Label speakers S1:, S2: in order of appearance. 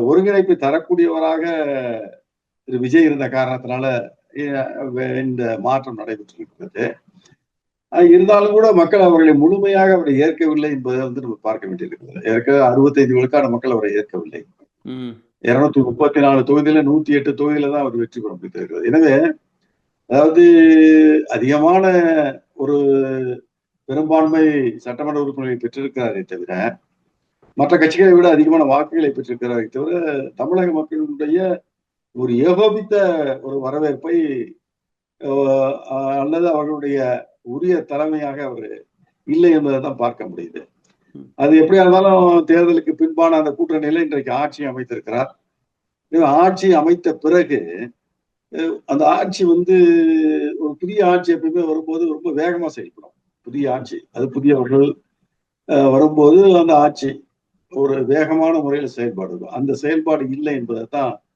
S1: ஒருங்கிணைப்பை தரக்கூடியவராக திரு விஜய் இருந்த காரணத்தினால இந்த மாற்றம் நடைபெற்றிருக்கிறது. இருந்தாலும் கூட மக்கள் அவர்களை முழுமையாக அவரை ஏற்கவில்லை என்பதை நம்ம பார்க்க வேண்டியிருக்கிறது. ஏற்க 65 விழுக்காடு மக்கள் அவரை ஏற்கவில்லை. 234 தொகுதியில 108 தொகுதியில தான் அவர் வெற்றி பெற முடிந்திருக்கிறது. எனவே அதாவது அதிகமான ஒரு பெரும்பான்மை சட்டமன்ற உறுப்பினர்களை பெற்றிருக்கிறாரே தவிர, மற்ற கட்சிகளை விட அதிகமான வாக்குகளை பெற்றிருக்கிறாரே தவிர, தமிழக மக்களுடைய ஒரு ஏகோபித்த ஒரு வரவேற்பை அல்லது அவர்களுடைய உரிய தலைமையாக அவர் இல்லை என்பதை தான் பார்க்க முடியுது. அது எப்படியா இருந்தாலும் தேர்தலுக்கு பின்பான அந்த கூட்டணியில இன்றைக்கு ஆட்சி அமைத்திருக்கிறார். ஆட்சி அமைத்த பிறகு அந்த ஆட்சி ஒரு புதிய ஆட்சி எப்பயுமே வரும்போது ரொம்ப வேகமா செயல்படும். புதிய ஆட்சி, அது புதியவர்கள் வரும்போது அந்த ஆட்சி ஒரு வேகமான முறையில் செயல்பாடு, அந்த செயல்பாடு இல்லை என்பதை தான்